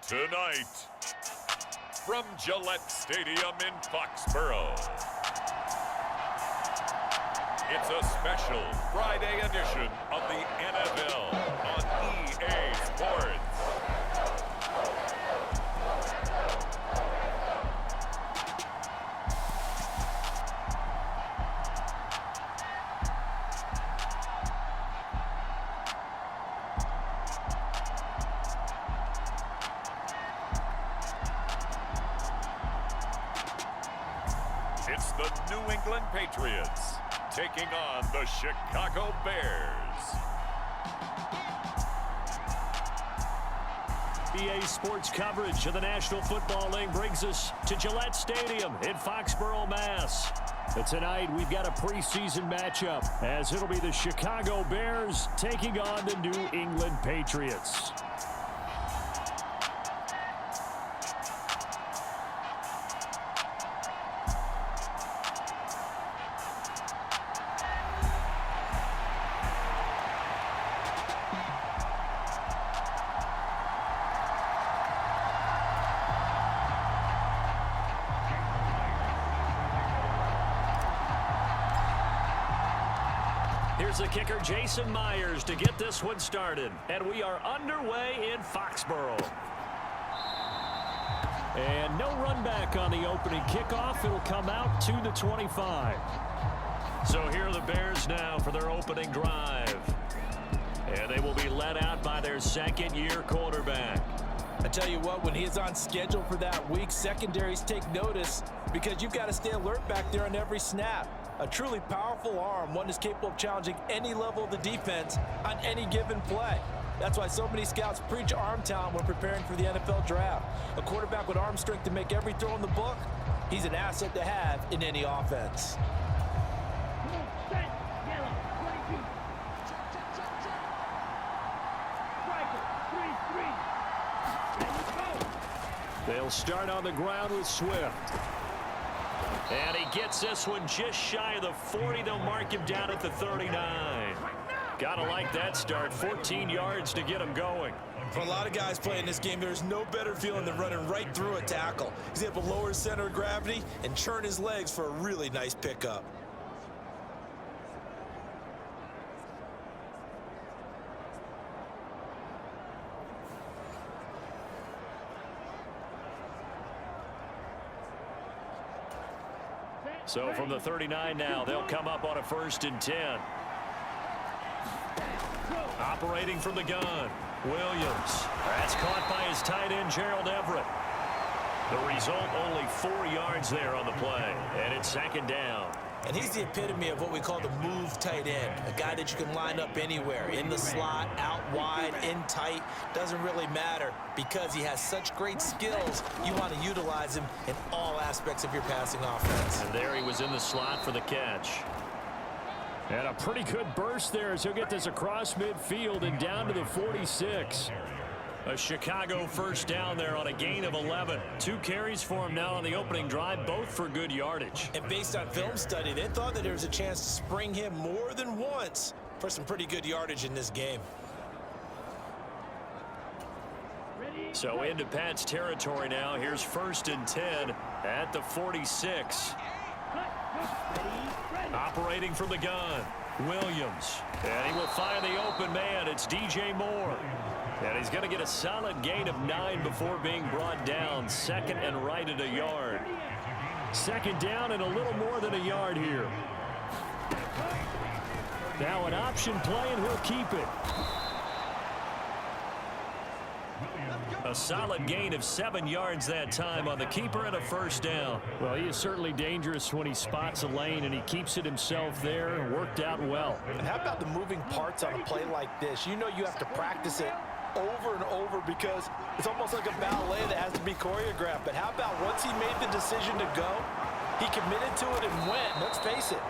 Tonight, from Gillette Stadium in Foxborough, it's a special Friday edition of the NFL on EA Sports. It's the New England Patriots taking on the Chicago Bears. EA Sports coverage of the National Football League brings us to Gillette Stadium in Foxborough, Mass. But tonight we've got a preseason matchup as it'll be the Chicago Bears taking on the New England Patriots. Here's the kicker, Jason Myers, to get this one started. And we are underway in Foxborough. And no run back on the opening kickoff. It'll come out to the 25. So here are the Bears now for their opening drive. And they will be led out by their second-year quarterback. I tell you what, when he's on schedule for that week, secondaries take notice because you've got to stay alert back there on every snap. A truly powerful arm, one is capable of challenging any level of the defense on any given play. That's why so many scouts preach arm talent when preparing for the NFL draft. A quarterback with arm strength to make every throw in the book, he's an asset to have in any offense. They'll start on the ground with Swift. And he gets this one just shy of the 40. They'll mark him down at the 39. Gotta like that start. 14 yards to get him going. For a lot of guys playing this game, there's no better feeling than running right through a tackle. He's able to lower his center of gravity and churn his legs for a really nice pickup. So from the 39 now, they'll come up on a 1st and 10. Operating from the gun, Williams. That's caught by his tight end, Gerald Everett. The result, only 4 yards there on the play, and it's 2nd down. And he's the epitome of what we call the move tight end, a guy that you can line up anywhere, in the slot, out wide, in tight, doesn't really matter because he has such great skills. You want to utilize him in all aspects of your passing offense. And there he was in the slot for the catch. And a pretty good burst there as he'll get this across midfield and down to the 46. A Chicago 1st down there on a gain of 11. 2 carries for him now on the opening drive, both for good yardage. And based on film study, they thought that there was a chance to spring him more than once for some pretty good yardage in this game. So into Pat's territory now. Here's 1st and 10 at the 46. Operating from the gun, Williams. And he will find the open man. It's DJ Moore. And he's going to get a solid gain of 9 before being brought down. 2nd and right at a yard. 2nd down and a little more than a yard here. Now an option play, and he'll keep it. A solid gain of 7 yards that time on the keeper and a 1st down. Well, he is certainly dangerous when he spots a lane, and he keeps it himself there and worked out well. And how about the moving parts on a play like this? You know you have to practice it over and over because it's almost like a ballet that has to be choreographed. But how about once he made the decision to go, he committed to it and went. Let's face it,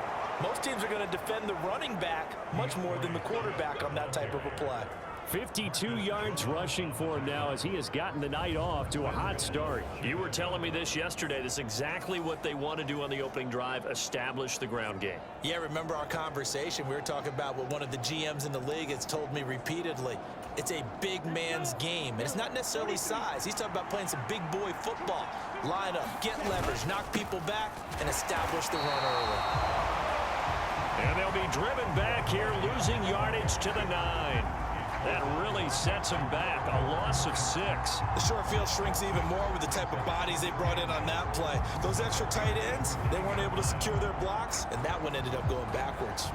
most teams are going to defend the running back much more than the quarterback on that type of a play. 52 yards rushing for him now as he has gotten the night off to a hot start. You were telling me this yesterday. This is exactly what they want to do on the opening drive, establish the ground game. Yeah, remember our conversation? We were talking about what one of the GMs in the league has told me repeatedly. It's a big man's game, and it's not necessarily size. He's talking about playing some big boy football. Line up, get leverage, knock people back, and establish the run early. And they'll be driven back here, losing yardage to the 9. That really sets them back, a loss of 6. The short field shrinks even more with the type of bodies they brought in on that play. Those extra tight ends, they weren't able to secure their blocks, and that one ended up going backwards.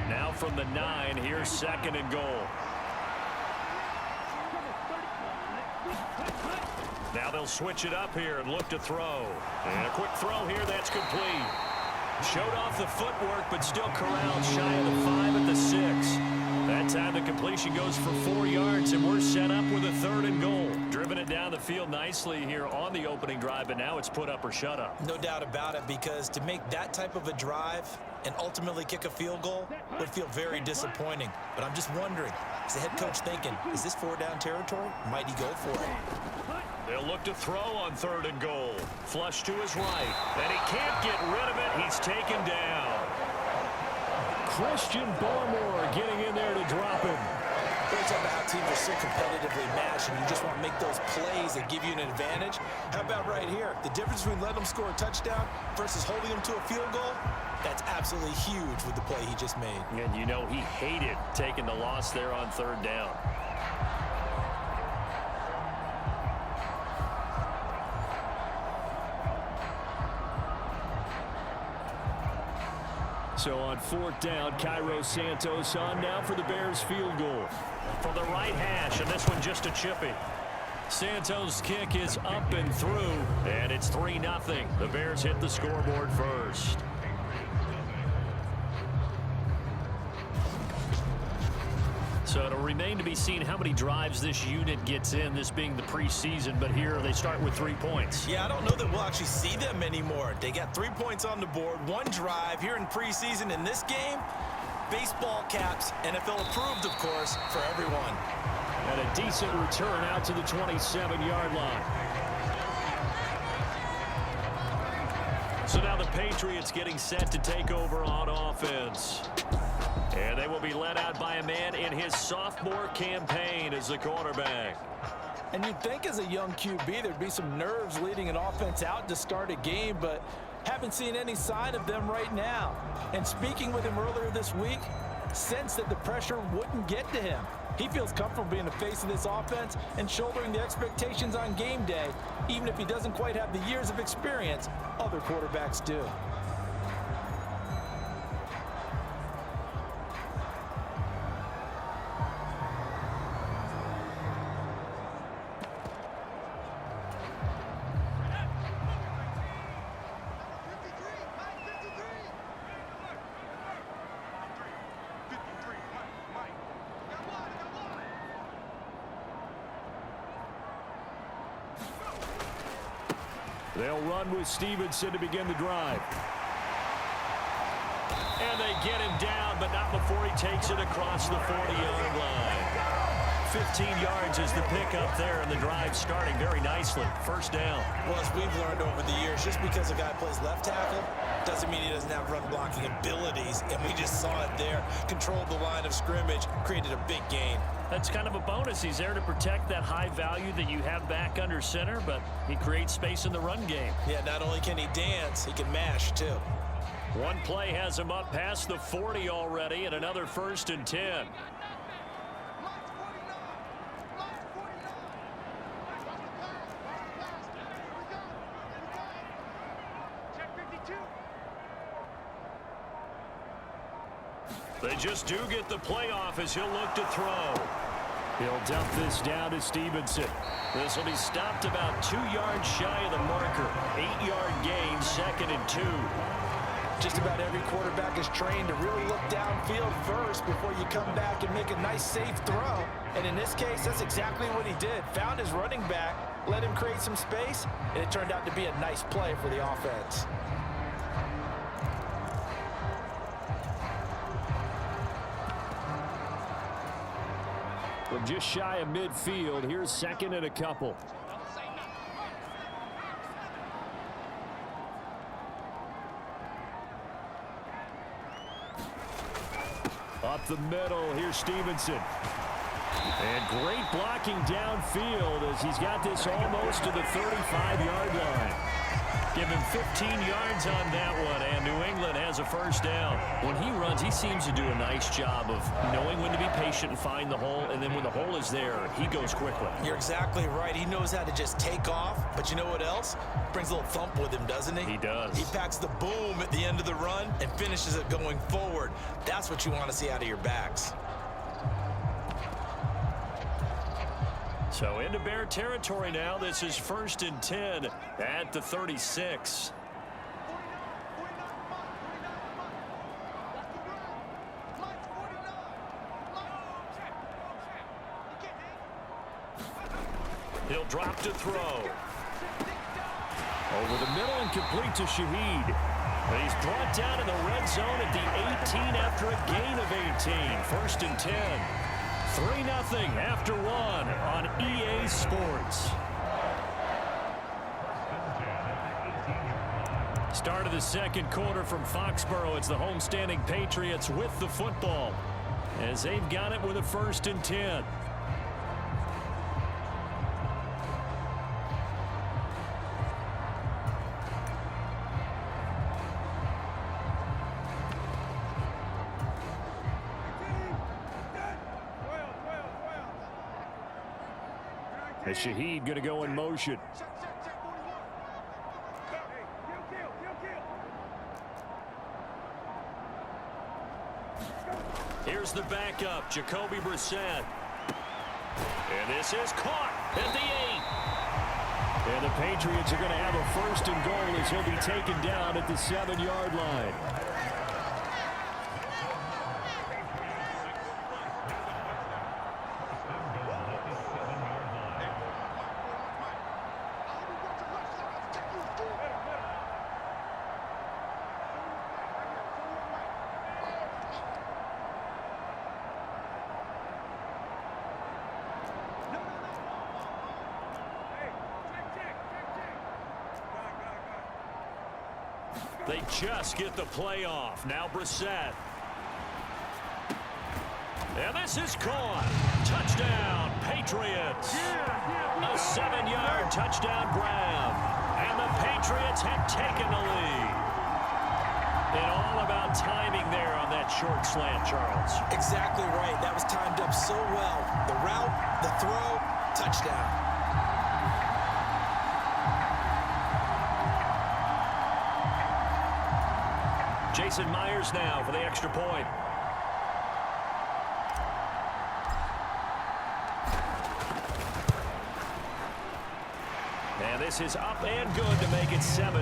Now from the 9, here's 2nd and goal. Now they'll switch it up here and look to throw. And a quick throw here, that's complete. Showed off the footwork, but still corralled shy of the 5 at the 6. That time the completion goes for 4 yards, and we're set up with a 3rd and goal. Driven it down the field nicely here on the opening drive, but now it's put up or shut up. No doubt about it, because to make that type of a drive and ultimately kick a field goal would feel very disappointing. But I'm just wondering, is the head coach thinking, is this 4-down territory? Might he go for it? They'll look to throw on 3rd and goal. Flush to his right, and he can't get rid of it. He's taken down. Christian Barmore getting in there to drop him. We're talking about how teams are so competitively matched, and you just want to make those plays that give you an advantage. How about right here? The difference between letting them score a touchdown versus holding them to a field goal, that's absolutely huge with the play he just made. And you know he hated taking the loss there on 3rd down. So on 4th down, Cairo Santos on now for the Bears field goal. From the right hash, and this one just a chippy. Santos' kick is up and through, and it's 3-0. The Bears hit the scoreboard first. So it'll remain to be seen how many drives this unit gets in, this being the preseason, but here they start with 3 points. Yeah, I don't know that we'll actually see them anymore. They got 3 points on the board, 1 drive here in preseason. In this game, baseball caps, NFL approved, of course, for everyone. And a decent return out to the 27-yard line. So now the Patriots getting set to take over on offense. And they will be led out by a man in his sophomore campaign as the quarterback. And you'd think as a young QB there'd be some nerves leading an offense out to start a game, but haven't seen any sign of them right now. And speaking with him earlier this week, sensed that the pressure wouldn't get to him. He feels comfortable being the face of this offense and shouldering the expectations on game day, even if he doesn't quite have the years of experience other quarterbacks do. They'll run with Stevenson to begin the drive. And they get him down, but not before he takes it across the 40-yard line. 15 yards is the pickup there, and the drive starting very nicely. First down. Well, as we've learned over the years, just because a guy plays left tackle doesn't mean he doesn't have run blocking abilities, and we just saw it there. Controlled the line of scrimmage, created a big gain. That's kind of a bonus. He's there to protect that high value that you have back under center, but he creates space in the run game. Yeah, not only can he dance, he can mash, too. One play has him up past the 40 already, and another 1st and 10. They just do get the playoff as he'll look to throw. He'll dump this down to Stevenson. This will be stopped about 2 yards shy of the marker. 8-yard gain, 2nd and 2. Just about every quarterback is trained to really look downfield first before you come back and make a nice, safe throw. And in this case, that's exactly what he did. Found his running back, let him create some space, and it turned out to be a nice play for the offense. From just shy of midfield, here's 2nd and a couple. Up the middle, here's Stevenson. And great blocking downfield as he's got this almost to the 35-yard line. Give him 15 yards on that one, and New England has a first down. When he runs, he seems to do a nice job of knowing when to be patient and find the hole, and then when the hole is there, he goes quickly. You're exactly right. He knows how to just take off, but you know what else? Brings a little thump with him, doesn't he? He does. He packs the boom at the end of the run and finishes it going forward. That's what you want to see out of your backs. So into Bear territory now. This is 1st and 10 at the 36. He'll drop to throw. Over the middle and complete to Shaheed. And he's brought down in the red zone at the 18 after a gain of 18. 1st and 10. 3-0 after 1 on EA Sports. Start of the 2nd quarter from Foxborough. It's the homestanding Patriots with the football as they've got it with a 1st and 10. As Shaheed going to go in motion. Here's the backup, Jacoby Brissett. And this is caught at the 8. And the Patriots are going to have a 1st and goal as he'll be taken down at the 7-yard line. They just get the play off. Now Brissett. And this is caught. Touchdown, Patriots. A 7-yard touchdown grab. And the Patriots have taken the lead. And all about timing there on that short slant, Charles. Exactly right. That was timed up so well. The route, the throw, touchdown. Jason Myers now for the extra point. And this is up and good to make it 7-3.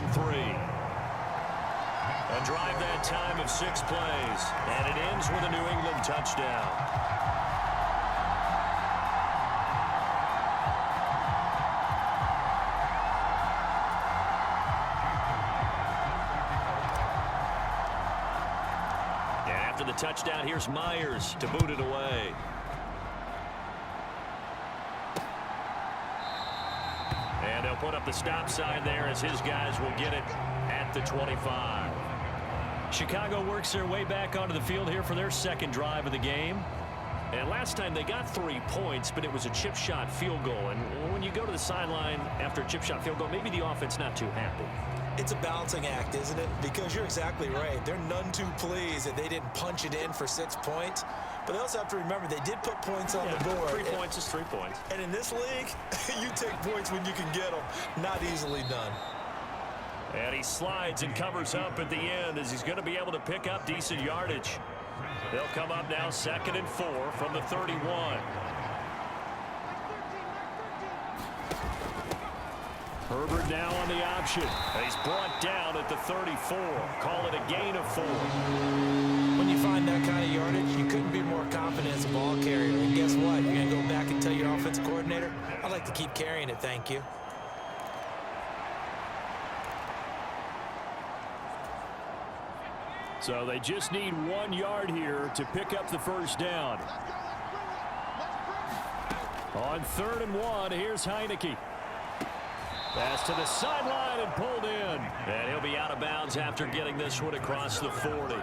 A drive that time of 6 plays. And it ends with a New England touchdown. After the touchdown, here's Myers to boot it away. And they'll put up the stop sign there as his guys will get it at the 25. Chicago works their way back onto the field here for their 2nd drive of the game. And last time they got 3 points, but it was a chip shot field goal. And when you go to the sideline after a chip shot field goal, maybe the offense not too happy. It's a balancing act, isn't it? Because you're exactly right. They're none too pleased that they didn't punch it in for 6 points. But they also have to remember they did put points on the board. 3 points is 3 points. And in this league, you take points when you can get them. Not easily done. And he slides and covers up at the end as he's going to be able to pick up decent yardage. They'll come up now 2nd and 4 from the 31. Herbert now on the option. He's brought down at the 34. Call it a gain of 4. When you find that kind of yardage, you couldn't be more confident as a ball carrier. And guess what? You're going to go back and tell your offensive coordinator, I'd like to keep carrying it, thank you. So they just need 1 yard here to pick up the first down. On 3rd and 1, here's Heineke. Pass to the sideline and pulled in. And he'll be out of bounds after getting this one across the 40.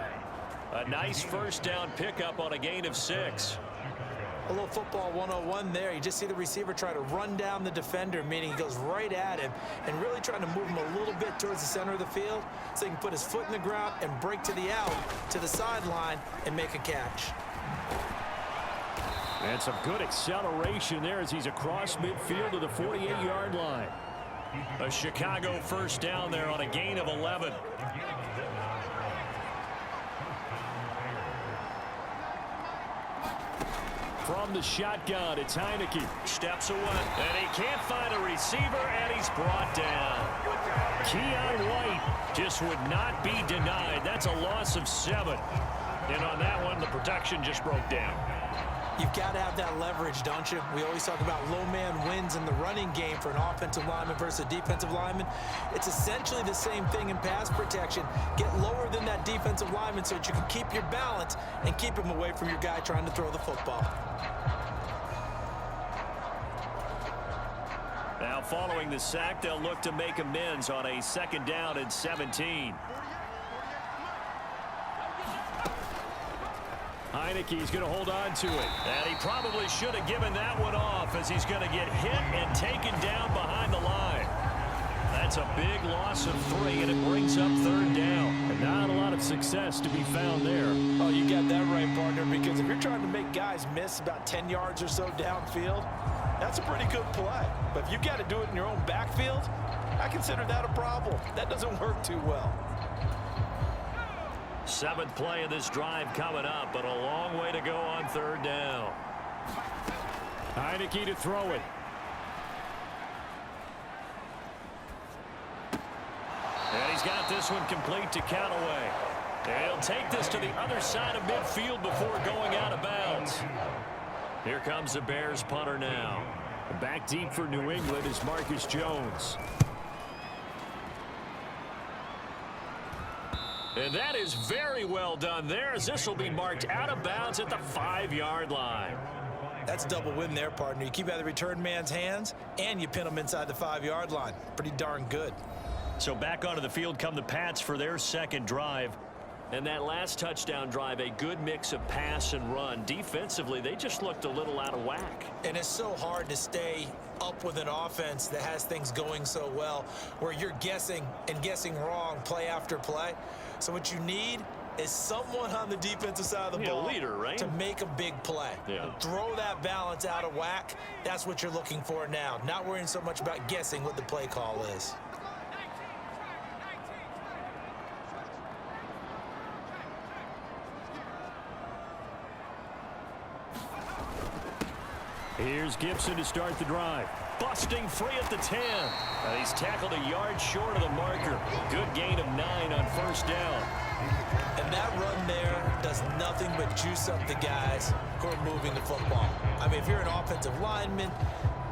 A nice first down pickup on a gain of 6. A little football 101 there. You just see the receiver try to run down the defender, meaning he goes right at him and really trying to move him a little bit towards the center of the field so he can put his foot in the ground and break to the out, to the sideline, and make a catch. And some good acceleration there as he's across midfield to the 48-yard line. A Chicago first down there on a gain of 11. From the shotgun, it's Heineke. Steps away, and he can't find a receiver, and he's brought down. Keon White just would not be denied. That's a loss of 7. And on that one, the protection just broke down. You've got to have that leverage, don't you? We always talk about low man wins in the running game for an offensive lineman versus a defensive lineman. It's essentially the same thing in pass protection. Get lower than that defensive lineman so that you can keep your balance and keep him away from your guy trying to throw the football. Now following the sack, they'll look to make amends on a 2nd down and 17. Heineke's going to hold on to it. And he probably should have given that one off as he's going to get hit and taken down behind the line. That's a big loss of 3, and it brings up 3rd down. And not a lot of success to be found there. Oh, you got that right, partner, because if you're trying to make guys miss about 10 yards or so downfield, that's a pretty good play. But if you've got to do it in your own backfield, I consider that a problem. That doesn't work too well. 7th play of this drive coming up, but a long way to go on 3rd down. Heineke to throw it. And he's got this one complete to Callaway. And he'll take this to the other side of midfield before going out of bounds. Here comes the Bears punter now. Back deep for New England is Marcus Jones. And that is very well done there, as this will be marked out of bounds at the 5-yard line. That's a double win there, partner. You keep out of the return man's hands, and you pin him inside the 5-yard line. Pretty darn good. So back onto the field come the Pats for their 2nd drive. And that last touchdown drive, a good mix of pass and run. Defensively, they just looked a little out of whack. And it's so hard to stay up with an offense that has things going so well, where you're guessing and guessing wrong play after play. So what you need is someone on the defensive side of the ball, leader, right? to make a big play. Yeah. Throw that balance out of whack. That's what you're looking for now. Not worrying so much about guessing what the play call is. Here's Gibson to start the drive. Busting free at the 10. And he's tackled a yard short of the marker. Good gain of 9 on 1st down. And that run there does nothing but juice up the guys who are moving the football. I mean, if you're an offensive lineman,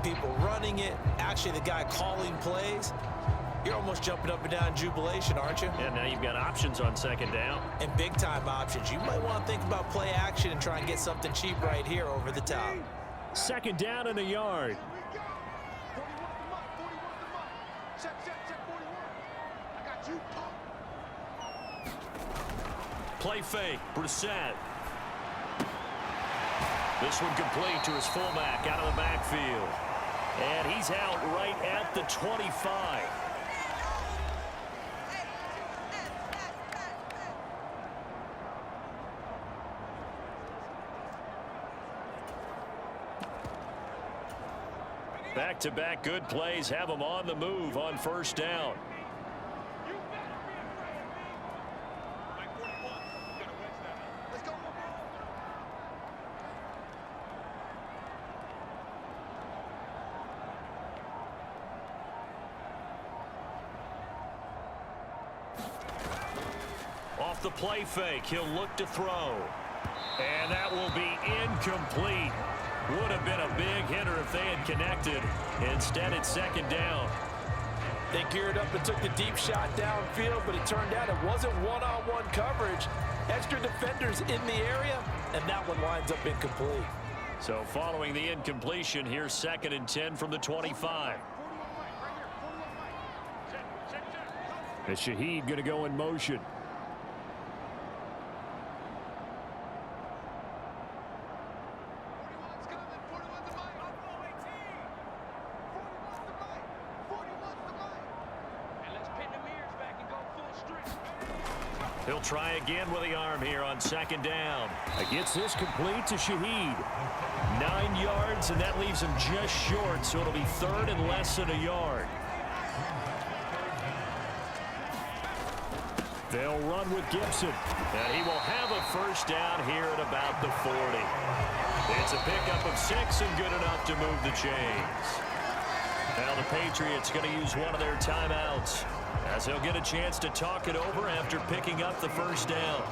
people running it, actually the guy calling plays, you're almost jumping up and down in jubilation, aren't you? Yeah, now you've got options on 2nd down. And big-time options. You might want to think about play action and try and get something cheap right here over the top. 2nd down and a yard. Play fake, Brissett. This one complete to his fullback out of the backfield. And he's out right at the 25. Back-to-back good plays have them on the move on 1st down. Off the play fake, he'll look to throw. And that will be incomplete. Would have been a big hitter if they had connected. Instead, it's second down. They geared up and took the deep shot downfield, but it turned out it wasn't one-on-one coverage. Extra defenders in the area, and that one winds up incomplete. So following the incompletion, here's 2nd and 10 from the 25. And Shaheed going to go in motion. He'll try again with the arm here on 2nd down. Gets this complete to Shaheed. 9 yards, and that leaves him just short, so it'll be 3rd and less than a yard. They'll run with Gibson, and he will have a first down here at about the 40. It's a pickup of 6 and good enough to move the chains. Now the Patriots going to use one of their timeouts, as he'll get a chance to talk it over after picking up the first down.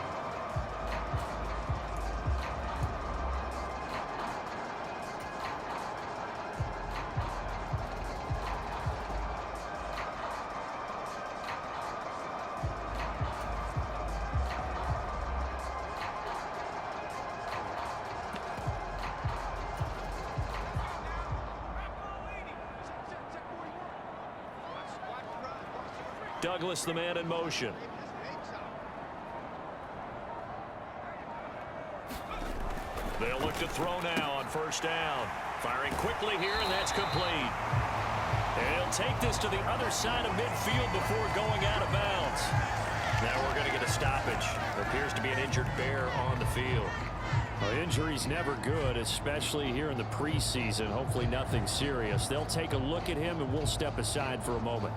Douglas, the man in motion. They'll look to throw now on first down. Firing quickly here, and that's complete. And he'll take this to the other side of midfield before going out of bounds. Now we're going to get a stoppage. There appears to be an injured bear on the field. Well, injury's never good, especially here in the preseason. Hopefully nothing serious. They'll take a look at him, and we'll step aside for a moment.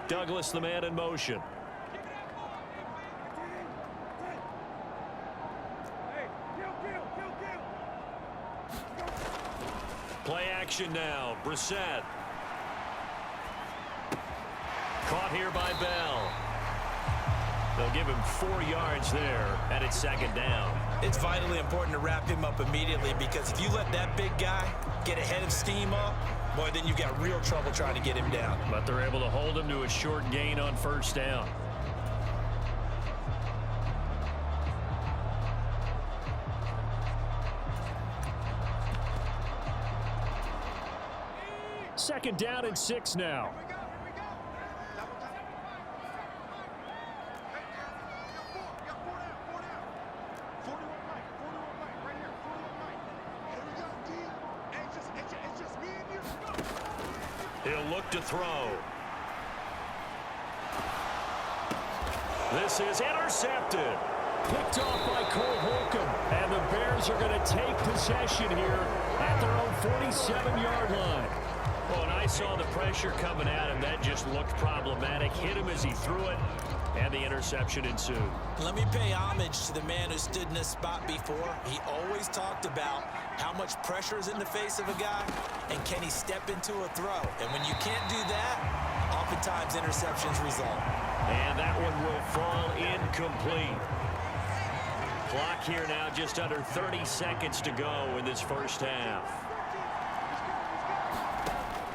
Douglas, the man in motion. Play action now. Brissett. Caught here by Bell. They'll give him 4 yards there, and it's 2nd down. It's vitally important to wrap him up immediately, because if you let that big guy get ahead of steam up, boy, then you've got real trouble trying to get him down. But they're able to hold him to a short gain on first down. Second down and 6 now. He'll look to throw. This is intercepted. Picked off by Cole Holcomb. And the Bears are going to take possession here at their own 47-yard line. Well, when I saw the pressure coming at him, that just looked problematic. Hit him as he threw it, and the interception ensued. Let me pay homage to the man who stood in this spot before. He always talked about how much pressure is in the face of a guy, and can he step into a throw. And when you can't do that, oftentimes interceptions result. And that one will fall incomplete. Clock here now, just under 30 seconds to go in this first half.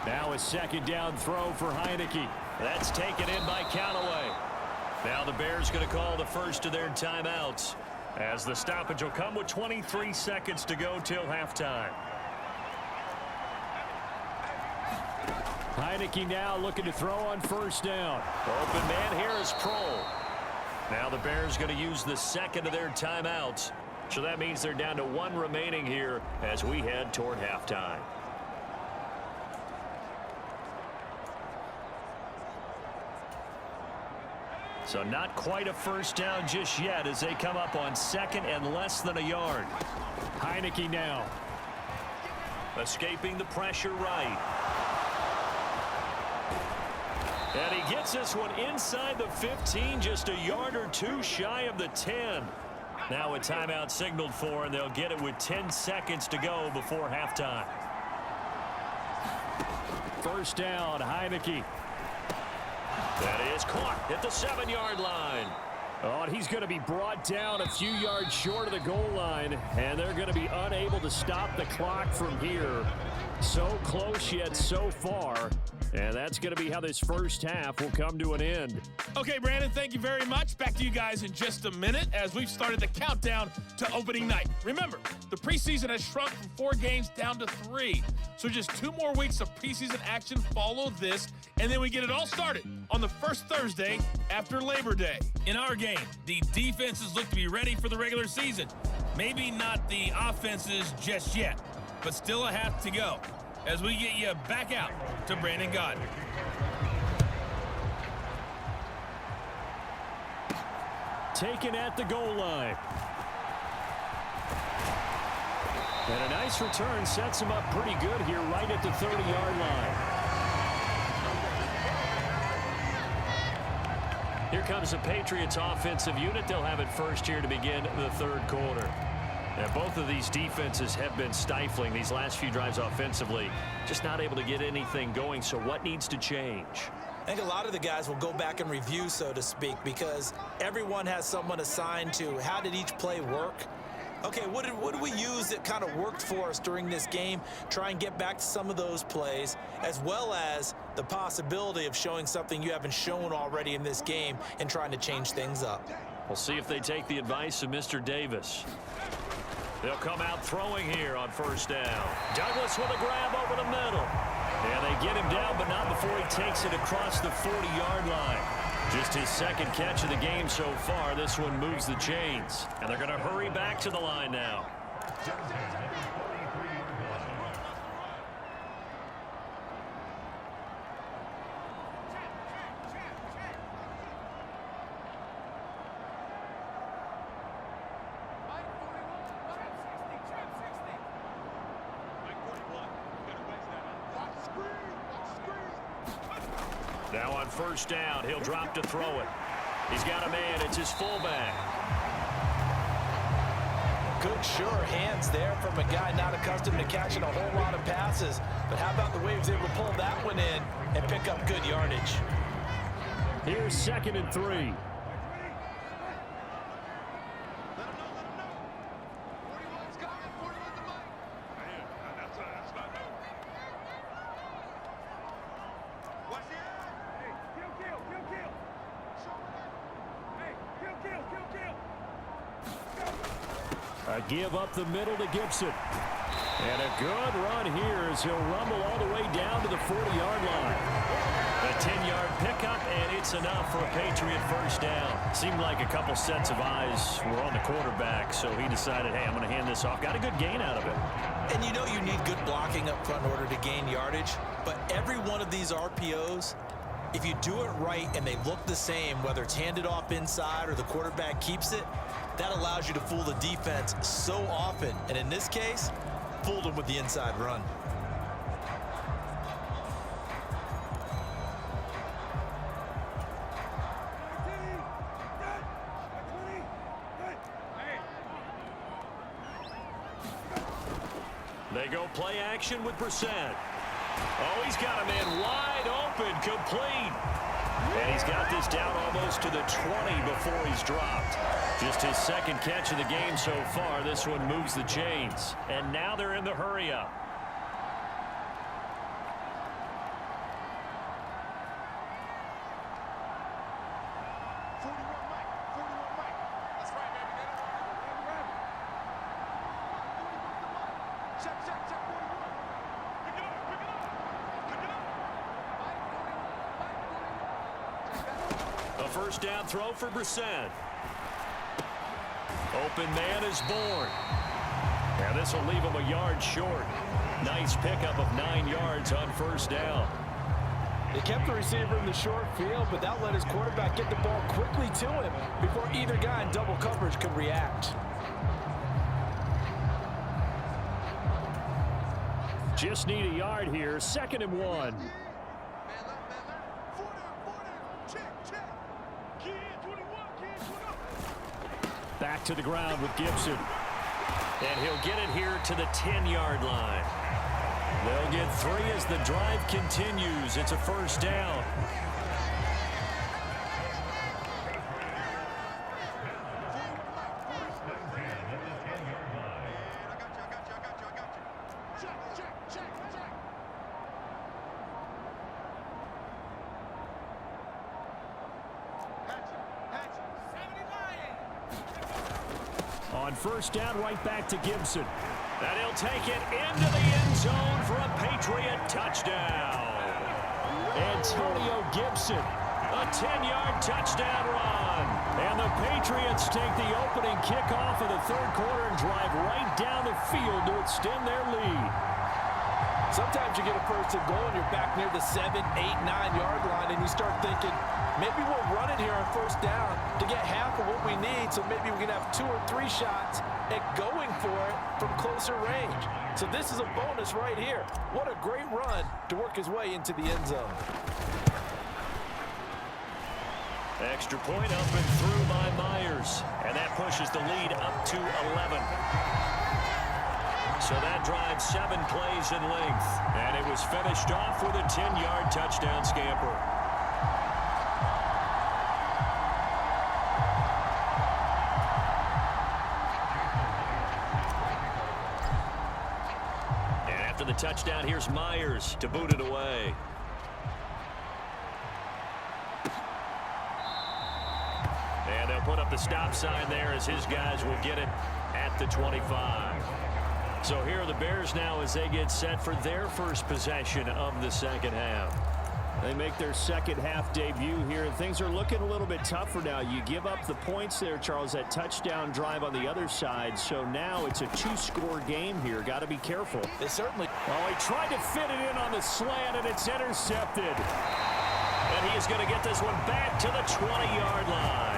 Now a 2nd down throw for Heineke. That's taken in by Callaway. Now the Bears going to call the first of their timeouts, as the stoppage will come with 23 seconds to go till halftime. Heineke now looking to throw on first down. Open man here is Prohl. Now the Bears going to use the 2nd of their timeouts. So that means they're down to 1 remaining here as we head toward halftime. So not quite a first down just yet as they come up on second and less than a yard. Heineke now. Escaping the pressure right. And he gets this one inside the 15, just a yard or two shy of the 10. Now a timeout signaled for, and they'll get it with 10 seconds to go before halftime. First down, Heineke. That is caught at the 7-yard line. Oh, and he's going to be brought down a few yards short of the goal line, and they're going to be unable to stop the clock from here. So close yet so far, and that's going to be how this first half will come to an end. Okay, Brandon, thank you very much. Back to you guys in just a minute as we've started the countdown to opening night. Remember, the preseason has shrunk from 4 games down to 3. So just 2 more weeks of preseason action follow this, and then we get it all started on the first Thursday after Labor Day. In our game, the defenses look to be ready for the regular season. Maybe not the offenses just yet, but still a half to go as we get you back out to Brandon Gaudin. Taken at the goal line. And a nice return sets him up pretty good here right at the 30-yard line. Here comes the Patriots offensive unit. They'll have it first here to begin the third quarter. Now, both of these defenses have been stifling these last few drives offensively. Just not able to get anything going. So what needs to change? I think a lot of the guys will go back and review, so to speak, because everyone has someone assigned to how did each play work. Okay, what did we use that kind of worked for us during this game? Try and get back to some of those plays, as well as the possibility of showing something you haven't shown already in this game and trying to change things up. We'll see if they take the advice of Mr. Davis. They'll come out throwing here on first down. Douglas with a grab over the middle. And they get him down, but not before he takes it across the 40-yard line. Just his second catch of the game so far. This one moves the chains. And they're going to hurry back to the line now. Now on first down, he'll drop to throw it. He's got a man. It's his fullback. Good, sure hands there from a guy not accustomed to catching a whole lot of passes. But how about the way he was able to pull that one in and pick up good yardage? Here's 2nd and 3. A give up the middle to Gibson. And a good run here as he'll rumble all the way down to the 40-yard line. A 10-yard pickup, and it's enough for a Patriot first down. Seemed like a couple sets of eyes were on the quarterback, so he decided, hey, I'm going to hand this off. Got a good gain out of it. And you know you need good blocking up front in order to gain yardage, but every one of these RPOs, if you do it right and they look the same, whether it's handed off inside or the quarterback keeps it, that allows you to fool the defense so often. And in this case, fooled them with the inside run. They go play action with Brissett. Oh, he's got a man wide open, complete. And he's got this down almost to the 20 before he's dropped. Just his second catch of the game so far. This one moves the chains. And now they're in the hurry-up. A first down throw for Brissett. Open man is born. And this will leave him a yard short. Nice pickup of 9 yards on first down. He kept the receiver in the short field, but that let his quarterback get the ball quickly to him before either guy in double coverage could react. Just need a yard here. 2nd and 1. Back to the ground with Gibson. And he'll get it here to the 10-yard line. They'll get 3 as the drive continues. It's a 1st down. On 1st down, right back to Gibson. And he'll take it into the end zone for a Patriot touchdown. Antonio Gibson, a 10-yard touchdown run. And the Patriots take the opening kickoff of the 3rd quarter and drive right down the field to extend their lead. Sometimes you get a 1st and goal and you're back near the 7, 8, 9-yard line and you start thinking, maybe we'll run it here on 1st down to get half of what we need, so maybe we can have 2 or 3 shots at going for it from closer range. So this is a bonus right here. What a great run to work his way into the end zone. Extra point up and through by Myers. And that pushes the lead up to 11. So that drives 7 plays in length. And it was finished off with a 10-yard touchdown scamper. And after the touchdown, here's Myers to boot it away. And they'll put up the stop sign there as his guys will get it at the 25. So here are the Bears now as they get set for their first possession of the 2nd half. They make their 2nd half debut here, and things are looking a little bit tougher now. You give up the points there, Charles, that touchdown drive on the other side. So now it's a 2-score game here. Got to be careful. They certainly... Oh, he tried to fit it in on the slant, and it's intercepted. And he is going to get this one back to the 20-yard line.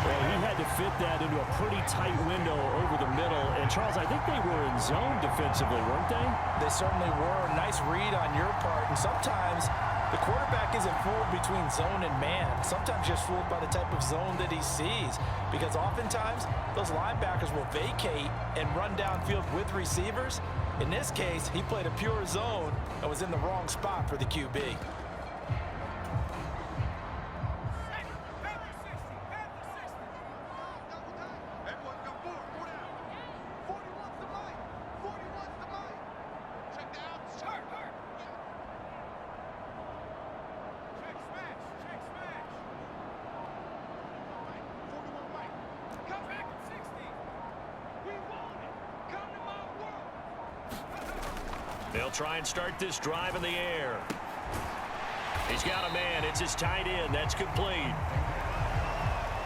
Well, he had to fit that into a pretty tight window over the middle. And, Charles, I think they were in zone defensively, weren't they? They certainly were. Nice read on your part. And sometimes the quarterback isn't fooled between zone and man. Sometimes just fooled by the type of zone that he sees. Because oftentimes, those linebackers will vacate and run downfield with receivers. In this case, he played a pure zone and was in the wrong spot for the QB. They'll try and start this drive in the air. He's got a man. It's his tight end. That's complete.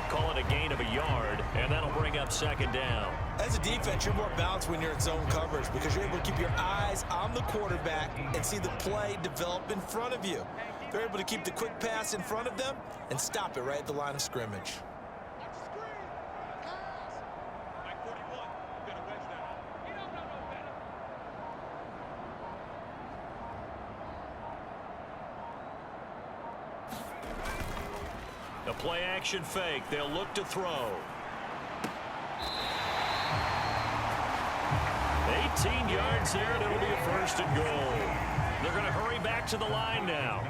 Call it a gain of a yard, and that'll bring up 2nd down. As a defense, you're more balanced when you're in zone coverage because you're able to keep your eyes on the quarterback and see the play develop in front of you. They're able to keep the quick pass in front of them and stop it right at the line of scrimmage. A play-action fake. They'll look to throw. 18 yards there, and it'll be a 1st and goal. They're going to hurry back to the line now.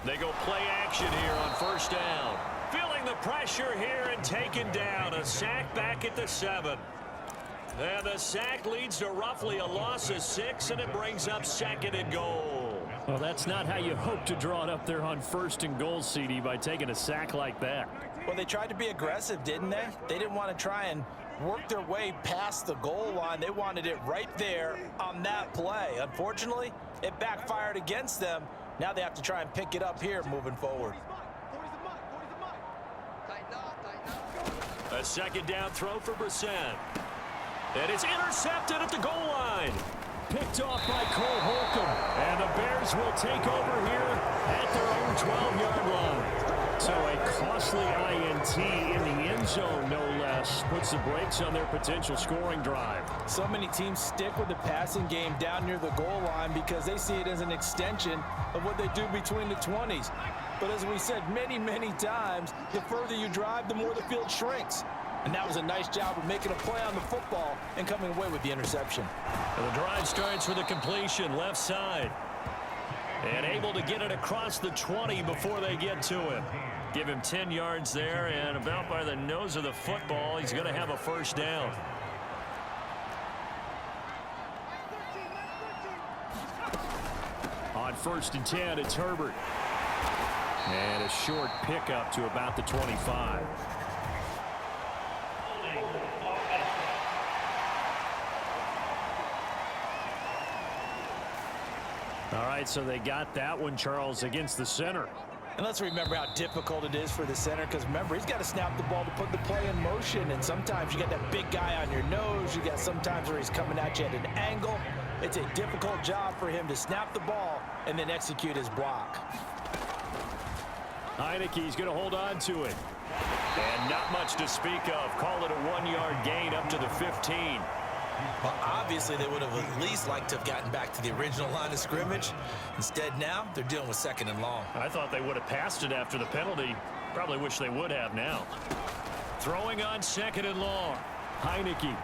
They go play action here on 1st down. Feeling the pressure here and taken down. A sack back at the 7. And the sack leads to roughly a loss of 6, and it brings up 2nd and goal. Well, that's not how you hope to draw it up there on 1st and goal, CD, by taking a sack like that. Well, they tried to be aggressive, didn't they? They didn't want to try and work their way past the goal line. They wanted it right there on that play. Unfortunately, it backfired against them. Now they have to try and pick it up here moving forward. A 2nd down throw for Preseason. And it's intercepted at the goal line. Picked off by Cole Holcomb. And the Bears will take over here at their own 12-yard line. So a costly INT in the end zone, no less, puts the brakes on their potential scoring drive. So many teams stick with the passing game down near the goal line because they see it as an extension of what they do between the 20s. But as we said many, many times, the further you drive, the more the field shrinks. And that was a nice job of making a play on the football and coming away with the interception. And the drive starts with a completion left side. And able to get it across the 20 before they get to him. Give him 10 yards there, and about by the nose of the football, he's going to have a 1st down. On 1st and 10, it's Herbert. And a short pickup to about the 25. All right, so they got that one, Charles, against the center. And let's remember how difficult it is for the center, because remember, he's got to snap the ball to put the play in motion, and sometimes you got that big guy on your nose. You got sometimes where he's coming at you at an angle. It's a difficult job for him to snap the ball and then execute his block. Heineke's going to hold on to it. And not much to speak of. Call it a 1-yard gain up to the 15. Well, obviously, they would have at least liked to have gotten back to the original line of scrimmage. Instead, now they're dealing with 2nd and long. I thought they would have passed it after the penalty. Probably wish they would have now. Throwing on 2nd and long. Heineke.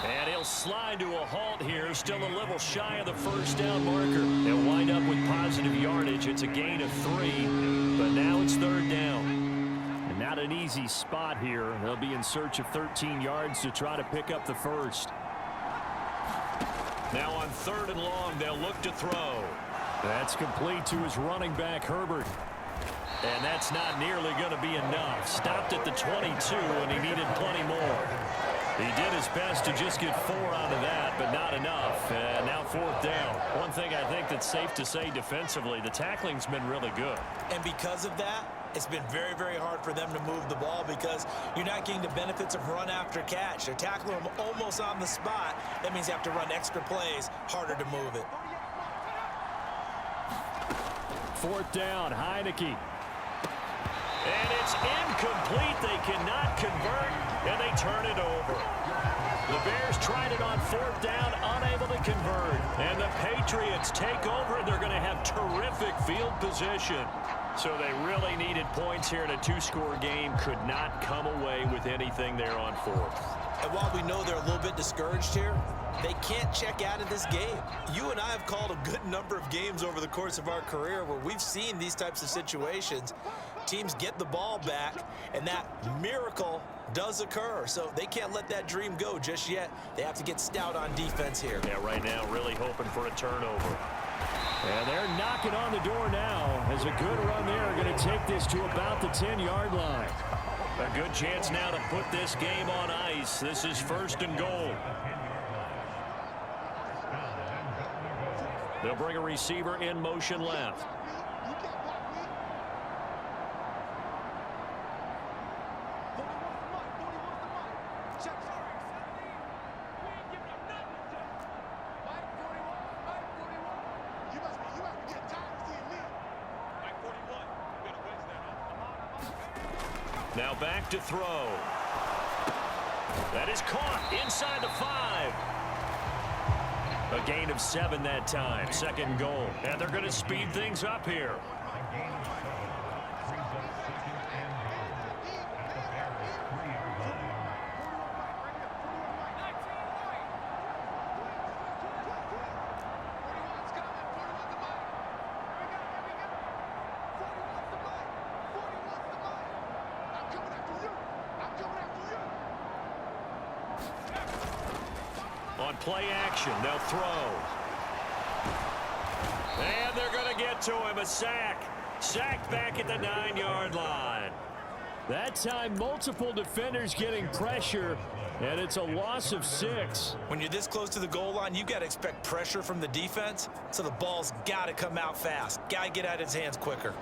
And he'll slide to a halt here. Still a little shy of the 1st down marker. They'll wind up with positive yardage. It's a gain of 3. But now it's 3rd down. And not an easy spot here. They'll be in search of 13 yards to try to pick up the 1st. Now on 3rd and long, they'll look to throw. That's complete to his running back, Herbert. And that's not nearly going to be enough. Stopped at the 22, and he needed plenty more. He did his best to just get 4 out of that, but not enough. And now 4th down. One thing I think that's safe to say defensively, the tackling's been really good. And because of that, it's been very, very hard for them to move the ball because you're not getting the benefits of run after catch. They're tackling them almost on the spot. That means you have to run extra plays, harder to move it. 4th down, Heineke. And it's incomplete. They cannot convert, and they turn it over. The Bears tried it on 4th down, unable to convert. And the Patriots take over, and they're going to have terrific field position. So they really needed points here in a 2-score game. Could not come away with anything there on 4th. And while we know they're a little bit discouraged here, they can't check out of this game. You and I have called a good number of games over the course of our career where we've seen these types of situations. Teams get the ball back, and that miracle does occur. So they can't let that dream go just yet. They have to get stout on defense here. Yeah, right now really hoping for a turnover. And they're knocking on the door now as a good run there. Going to take this to about the 10-yard line. A good chance now to put this game on ice. This is 1st and goal. They'll bring a receiver in motion left. Now back to throw. That is caught inside the 5. A gain of 7 that time. 2nd goal. And they're going to speed things up here. On play action, they'll throw. And they're going to get to him. A sack. Sacked back at the 9-yard line. That time, multiple defenders getting pressure, and it's a loss of 6. When you're this close to the goal line, you got to expect pressure from the defense, so the ball's got to come out fast. Got to get out of his hands quicker.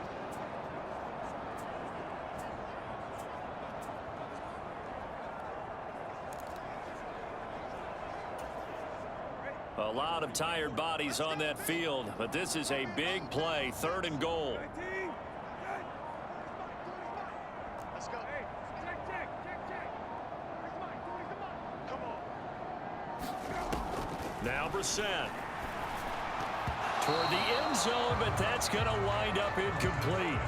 A lot of tired bodies on that field, but this is a big play. 3rd and goal. Let's go. Hey, check. Come on. Now Brissett. Toward the end zone, but that's going to wind up incomplete.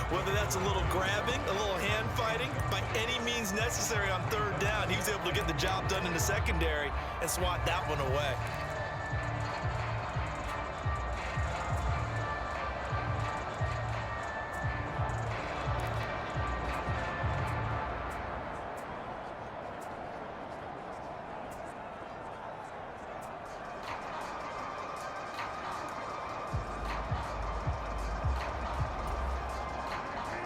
Whether that's a little grabbing, a little hand fighting, by any means necessary on 3rd down, he was able to get the job done in the secondary and swat that one away.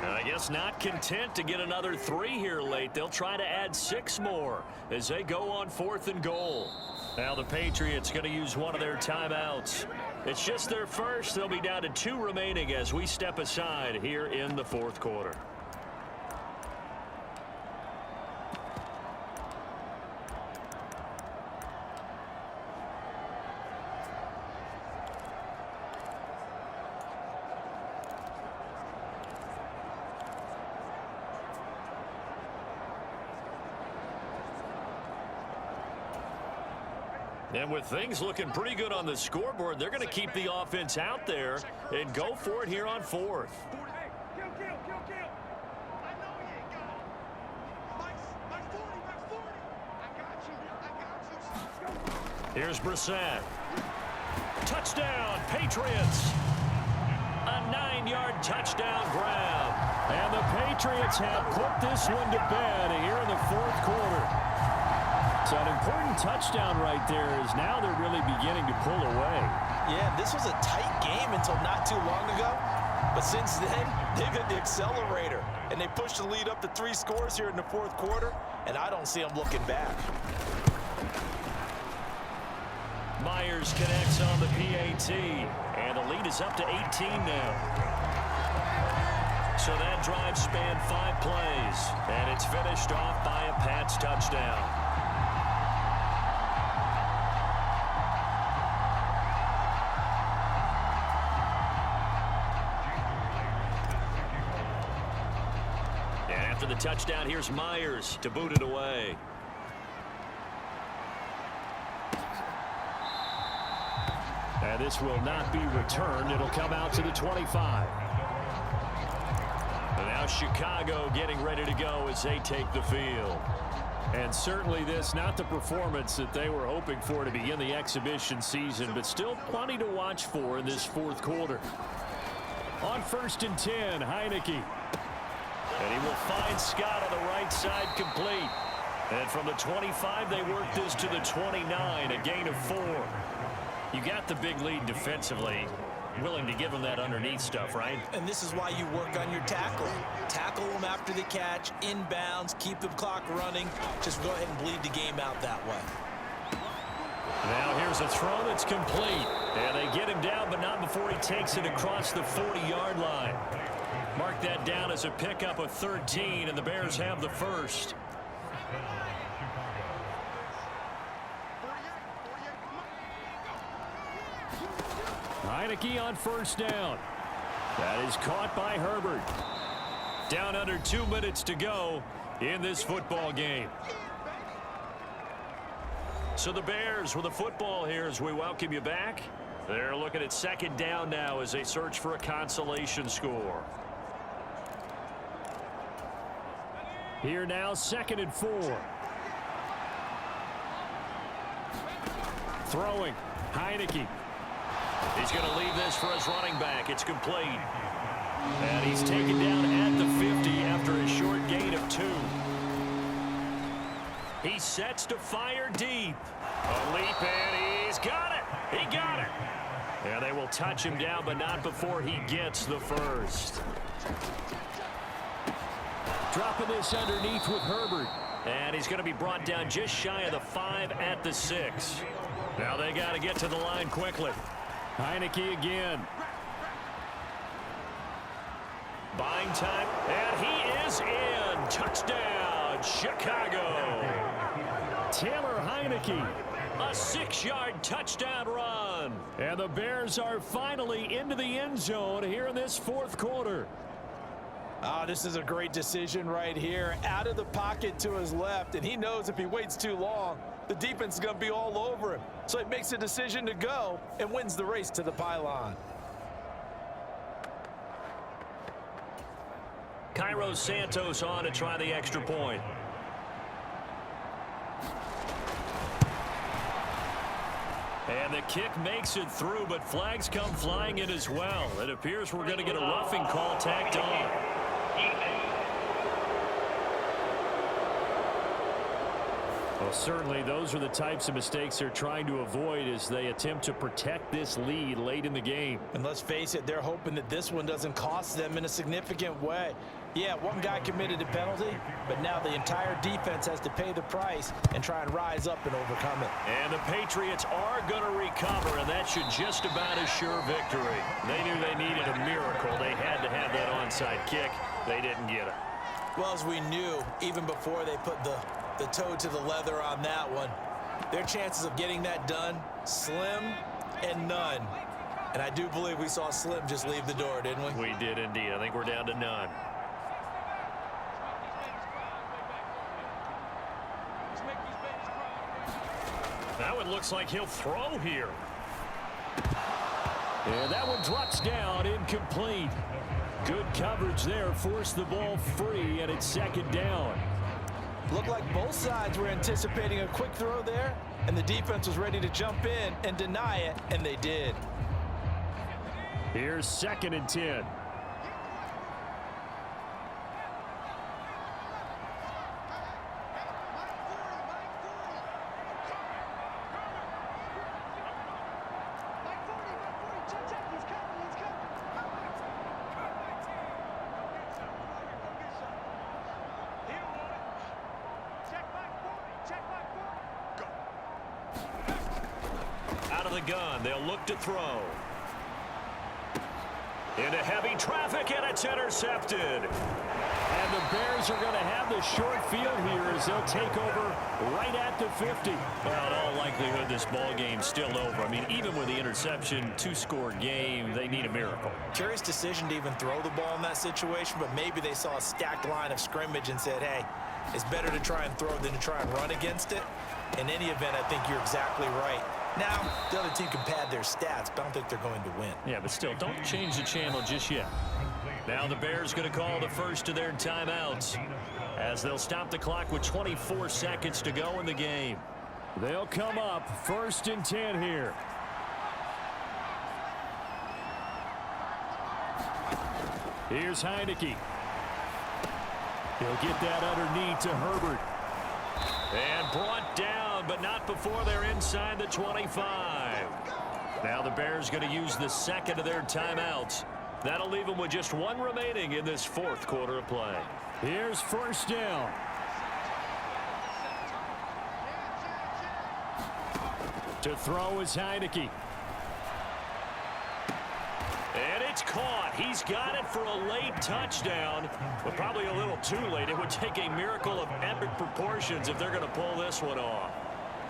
I guess not content to get another 3 here late. They'll try to add 6 more as they go on 4th and goal. Now the Patriots going to use one of their timeouts. It's just their first. They'll be down to 2 remaining as we step aside here in the 4th quarter. And with things looking pretty good on the scoreboard, they're going to keep the offense out there and go for it here on 4th. Hey, kill. I know he ain't got it. My 40. I got you. Here's Brissett. Touchdown, Patriots. A 9-yard touchdown grab. And the Patriots have put this one to bed here in the 4th quarter. So an important touchdown right there is now they're really beginning to pull away. Yeah, this was a tight game until not too long ago. But since then, they've hit the accelerator. And they pushed the lead up to 3 scores here in the 4th quarter. And I don't see them looking back. Myers connects on the PAT. And the lead is up to 18 now. So that drive spanned 5 plays. And it's finished off by a Pats touchdown. After the touchdown, here's Myers to boot it away. And this will not be returned. It'll come out to the 25. And now Chicago getting ready to go as they take the field. And certainly this, not the performance that they were hoping for to begin the exhibition season, but still plenty to watch for in this 4th quarter. On 1st and 10, Heineke. And he will find Scott on the right side complete. And from the 25, they work this to the 29, a gain of 4. You got the big lead defensively. Willing to give them that underneath stuff, right? And this is why you work on your tackling. Tackle them after the catch, inbounds, keep the clock running. Just go ahead and bleed the game out that way. Now here's a throw that's complete. And they get him down, but not before he takes it across the 40-yard line. Mark that down as a pickup of 13, and the Bears have the first. Heineke on 1st down. That is caught by Herbert. Down under 2 minutes to go in this football game. So the Bears with the football here as we welcome you back. They're looking at 2nd down now as they search for a consolation score. Here now, 2nd and 4. Throwing, Heineke. He's going to leave this for his running back. It's complete. And he's taken down at the 50 after a short gain of 2. He sets to fire deep. A leap, and he's got it. He got it. And they will touch him down, but not before he gets the first. Dropping this underneath with Herbert. And he's going to be brought down just shy of the 5 at the 6. Now they got to get to the line quickly. Heineke again. Buying time, and he is in. Touchdown, Chicago. Taylor Heineke, a 6-yard touchdown run. And the Bears are finally into the end zone here in this fourth quarter. Oh, this is a great decision right here. Out of the pocket to his left, and he knows if he waits too long, the defense is going to be all over him. So he makes a decision to go and wins the race to the pylon. Cairo Santos on to try the extra point. And the kick makes it through, but flags come flying in as well. It appears we're going to get a roughing call tacked on. Well, certainly those are the types of mistakes they're trying to avoid as they attempt to protect this lead late in the game. And let's face it, they're hoping that this one doesn't cost them in a significant way. Yeah, one guy committed a penalty, but now the entire defense has to pay the price and try and rise up and overcome it. And the Patriots are going to recover, and that should just about assure victory. They knew they needed a miracle. They had to have that onside kick. They didn't get it. Well, as we knew, even before they put the toe to the leather on that one, their chances of getting that done, slim and none. And I do believe we saw Slim just leave the door, didn't we? We did indeed. I think we're down to none. That one looks like he'll throw here. And that one drops down, incomplete. Good coverage there, forced the ball free, and it's second down. Looked like both sides were anticipating a quick throw there, and the defense was ready to jump in and deny it, and they did. Here's 2nd and 10. Out of the gun, they'll look to throw. Into heavy traffic, and it's intercepted. And the Bears are going to have the short field here as they'll take over right at the 50. Well, in all likelihood, this ball game's still over. I mean, even with the interception, 2-score game, they need a miracle. Curious decision to even throw the ball in that situation, but maybe they saw a stacked line of scrimmage and said, hey, it's better to try and throw than to try and run against it. In any event, I think you're exactly right. Now, the other team can pad their stats, but I don't think they're going to win. Yeah, but still, don't change the channel just yet. Now the Bears going to call the first of their timeouts as they'll stop the clock with 24 seconds to go in the game. They'll come up 1st and 10 here. Here's Heineke. He'll get that underneath to Herbert. And brought down, but not before they're inside the 25. Now the Bears going to use the second of their timeouts. That'll leave them with just one remaining in this fourth quarter of play. Here's 1st down. To throw is Heineke. And it's caught. He's got it for a late touchdown, but probably a little too late. It would take a miracle of epic proportions if they're going to pull this one off.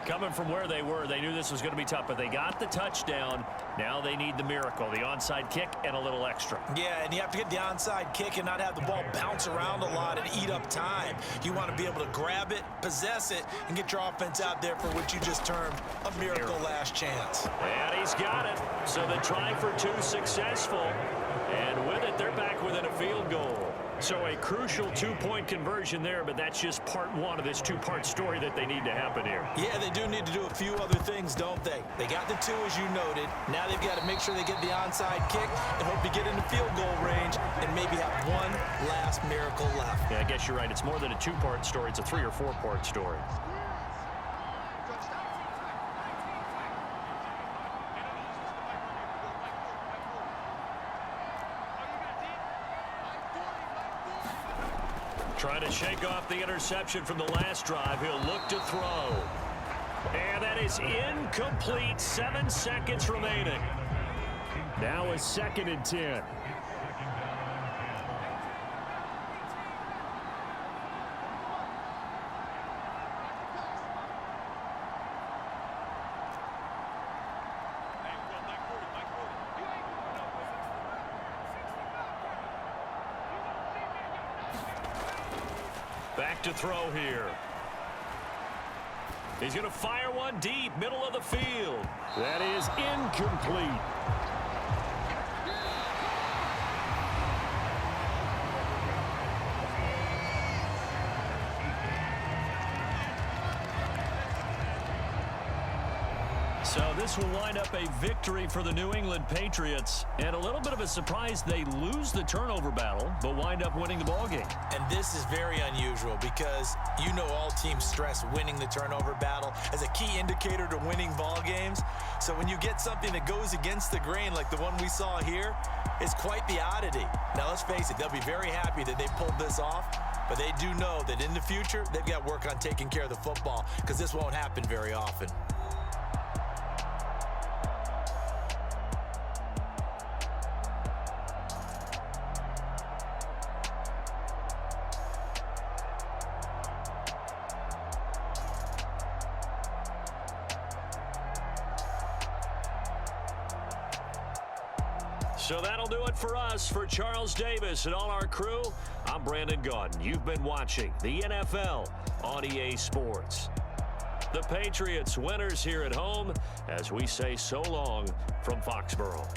Coming from where they were, they knew this was going to be tough, but they got the touchdown. Now they need the miracle, the onside kick and a little extra. Yeah, and you have to get the onside kick and not have the ball bounce around a lot and eat up time. You want to be able to grab it, possess it, and get your offense out there for what you just termed a miracle last chance. And he's got it. So the try for 2 successful. And with it, they're back within a field goal. So a crucial 2-point conversion there, but that's just part one of this 2-part story that they need to happen here. Yeah, they do need to do a few other things, don't they? They got the 2, as you noted. Now they've got to make sure they get the onside kick and hope to get into field goal range and maybe have one last miracle left. Yeah, I guess you're right. It's more than a 2-part story. It's a 3- or 4-part story. Trying to shake off the interception from the last drive. He'll look to throw. And that is incomplete. 7 seconds remaining. Now a 2nd and 10. Back to throw here. He's going to fire one deep, middle of the field. That is incomplete. So this will wind up a victory for the New England Patriots. And a little bit of a surprise, they lose the turnover battle, but wind up winning the ballgame. And this is very unusual because you know all teams stress winning the turnover battle as a key indicator to winning ball games. So when you get something that goes against the grain like the one we saw here, it's quite the oddity. Now let's face it, they'll be very happy that they pulled this off, but they do know that in the future, they've got work on taking care of the football because this won't happen very often. So that'll do it for us. For Charles Davis and all our crew, I'm Brandon Gaudin. You've been watching the NFL on EA Sports. The Patriots winners here at home as we say so long from Foxborough.